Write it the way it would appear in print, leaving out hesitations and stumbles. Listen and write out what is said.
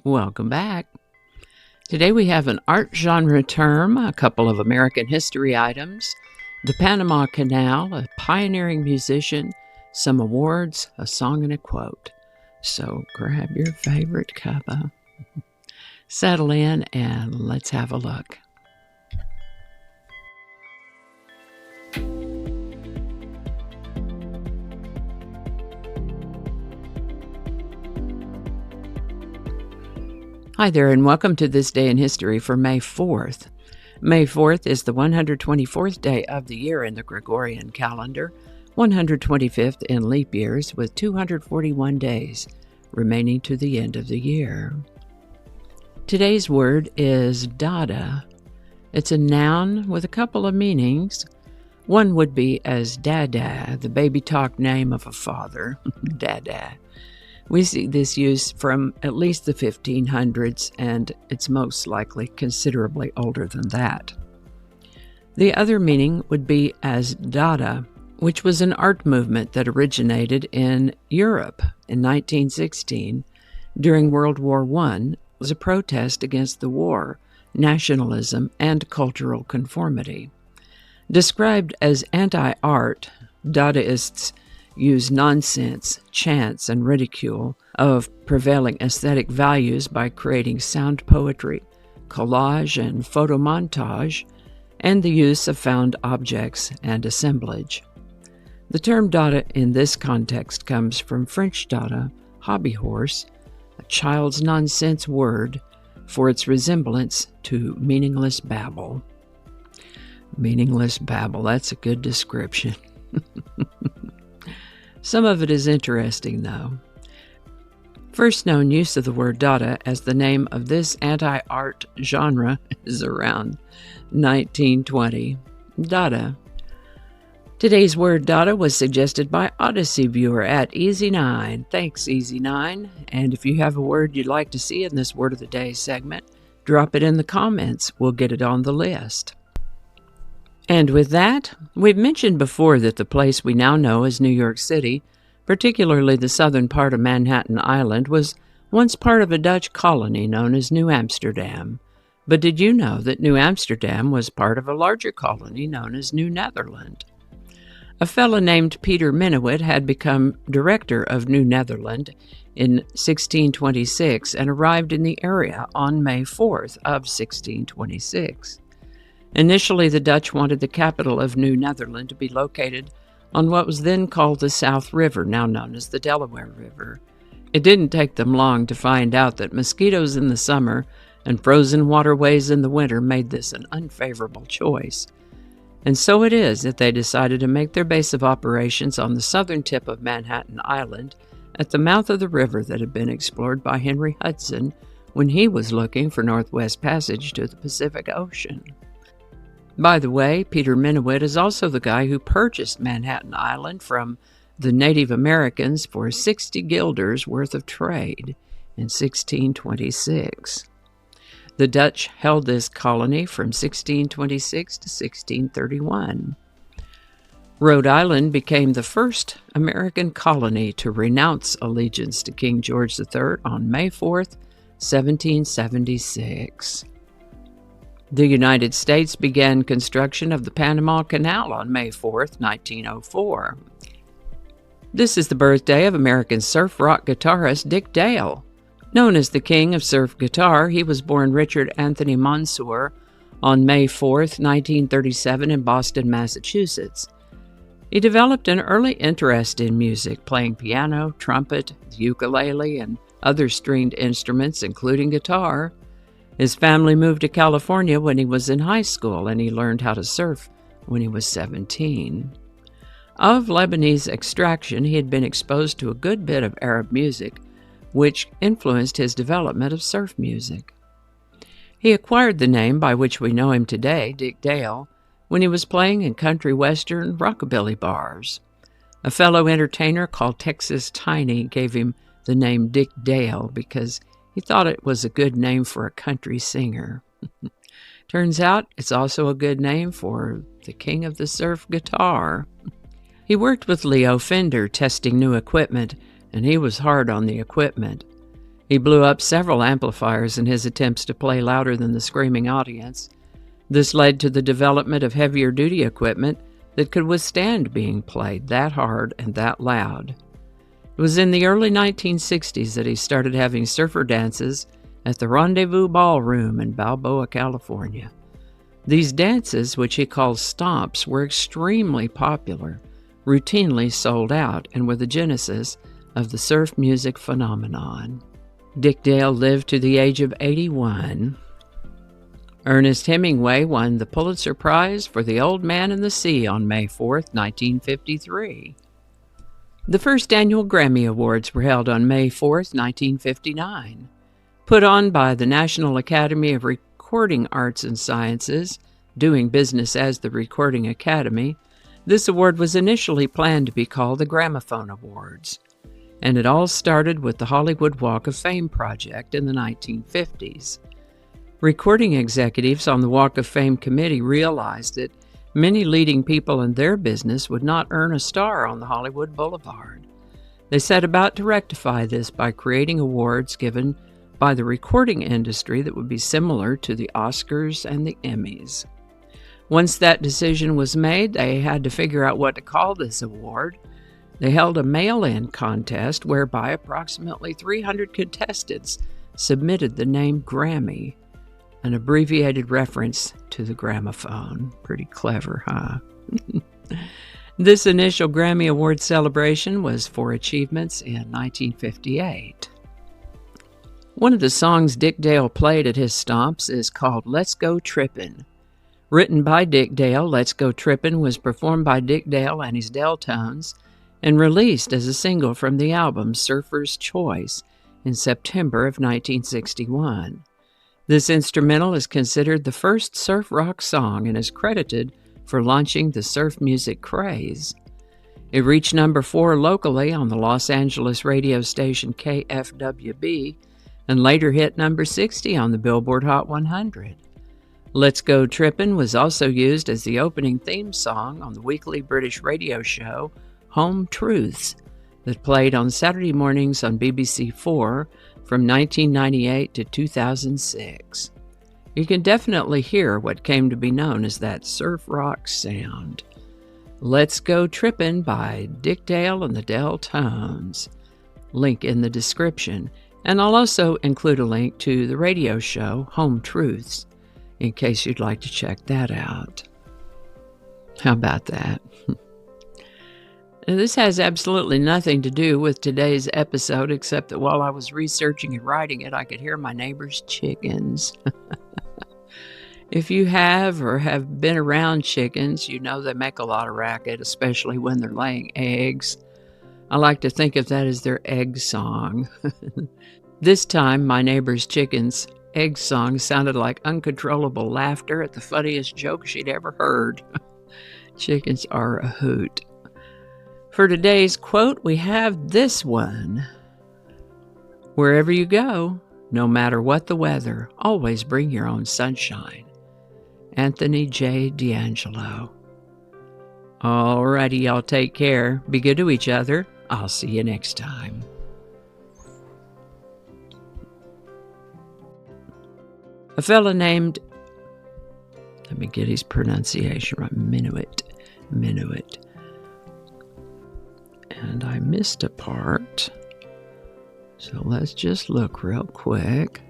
Welcome back. Today we have an art genre term, a couple of American history items, the Panama Canal, a pioneering musician, some awards, a song, and a quote. So grab your favorite cuppa, settle in, and let's have a look. Hi there, and welcome to This Day in History for May 4th. May 4th is the 124th day of the year in the Gregorian calendar, 125th in leap years, with 241 days remaining to the end of the year. Today's word is Dada. It's a noun with a couple of meanings. One would be as Dada, the baby talk name of a father, Dada. We see this used from at least the 1500s, and it's most likely considerably older than that. The other meaning would be as Dada, which was an art movement that originated in Europe in 1916 during World War I. Was a protest against the war, nationalism, and cultural conformity. Described as anti-art, Dadaists use nonsense, chants, and ridicule of prevailing aesthetic values by creating sound poetry, collage, and photomontage, and the use of found objects and assemblage. The term Dada in this context comes from French Dada, hobby horse, a child's nonsense word for its resemblance to meaningless babble. Meaningless babble, that's a good description. Some of it is interesting, though. First known use of the word Dada as the name of this anti-art genre is around 1920. Dada. Today's word Dada was suggested by Odyssey viewer at Easy9. Thanks, Easy9. And if you have a word you'd like to see in this Word of the Day segment, drop it in the comments. We'll get it on the list. And with that, we've mentioned before that the place we now know as New York City, particularly the southern part of Manhattan Island, was once part of a Dutch colony known as New Amsterdam. But did you know that New Amsterdam was part of a larger colony known as New Netherland? A fellow named Peter Minuit had become director of New Netherland in 1626 and arrived in the area on May 4th of 1626. Initially, the Dutch wanted the capital of New Netherland to be located on what was then called the South River, now known as the Delaware River. It didn't take them long to find out that mosquitoes in the summer and frozen waterways in the winter made this an unfavorable choice. And so it is that they decided to make their base of operations on the southern tip of Manhattan Island at the mouth of the river that had been explored by Henry Hudson when he was looking for Northwest Passage to the Pacific Ocean. By the way, Peter Minuit is also the guy who purchased Manhattan Island from the Native Americans for 60 guilders worth of trade in 1626. The Dutch held this colony from 1626 to 1631. Rhode Island became the first American colony to renounce allegiance to King George III on May 4th, 1776. The United States began construction of the Panama Canal on May 4th, 1904. This is the birthday of American surf rock guitarist Dick Dale. Known as the king of surf guitar, he was born Richard Anthony Monsoor on May 4th, 1937 in Boston, Massachusetts. He developed an early interest in music, playing piano, trumpet, ukulele, and other stringed instruments, including guitar. His family moved to California when he was in high school, and he learned how to surf when he was 17. Of Lebanese extraction, he had been exposed to a good bit of Arab music, which influenced his development of surf music. He acquired the name by which we know him today, Dick Dale, when he was playing in country western rockabilly bars. A fellow entertainer called Texas Tiny gave him the name Dick Dale because he thought it was a good name for a country singer. Turns out it's also a good name for the king of the surf guitar. He worked with Leo Fender testing new equipment, and he was hard on the equipment. He blew up several amplifiers in his attempts to play louder than the screaming audience. This led to the development of heavier-duty equipment that could withstand being played that hard and that loud. It was in the early 1960s that he started having surfer dances at the Rendezvous Ballroom in Balboa, California. These dances, which he called stomps, were extremely popular, routinely sold out, and were the genesis of the surf music phenomenon. Dick Dale lived to the age of 81. Ernest Hemingway won the Pulitzer Prize for The Old Man and the Sea on May 4, 1953. The first annual Grammy Awards were held on May 4, 1959. Put on by the National Academy of Recording Arts and Sciences, doing business as the Recording Academy, this award was initially planned to be called the Gramophone Awards, and it all started with the Hollywood Walk of Fame project in the 1950s. Recording executives on the Walk of Fame committee realized that many leading people in their business would not earn a star on the Hollywood Boulevard. They set about to rectify this by creating awards given by the recording industry that would be similar to the Oscars and the Emmys. Once that decision was made, they had to figure out what to call this award. They held a mail-in contest whereby approximately 300 contestants submitted the name Grammy, an abbreviated reference to the gramophone. Pretty clever, huh? This initial Grammy Award celebration was for achievements in 1958. One of the songs Dick Dale played at his stomps is called Let's Go Trippin'. Written by Dick Dale, Let's Go Trippin' was performed by Dick Dale and his Deltones and released as a single from the album Surfer's Choice in September of 1961. This instrumental is considered the first surf rock song and is credited for launching the surf music craze. It reached number 4 locally on the Los Angeles radio station KFWB and later hit number 60 on the Billboard Hot 100. Let's Go Trippin' was also used as the opening theme song on the weekly British radio show Home Truths that played on Saturday mornings on BBC 4 from 1998 to 2006. You can definitely hear what came to be known as that surf rock sound. Let's Go Trippin' by Dick Dale and the Deltones. Link in the description, and I'll also include a link to the radio show Home Truths in case you'd like to check that out. How about that? Now, this has absolutely nothing to do with today's episode, except that while I was researching and writing it, I could hear my neighbor's chickens. If you have or have been around chickens, you know they make a lot of racket, especially when they're laying eggs. I like to think of that as their egg song. This time, my neighbor's chickens' egg song sounded like uncontrollable laughter at the funniest joke she'd ever heard. Chickens are a hoot. For today's quote, we have this one. Wherever you go, no matter what the weather, always bring your own sunshine. Anthony J. D'Angelo. Alrighty, y'all take care. Be good to each other. I'll see you next time. A fella named, let me get his pronunciation right, Minuit. And I missed a part, so let's just look real quick.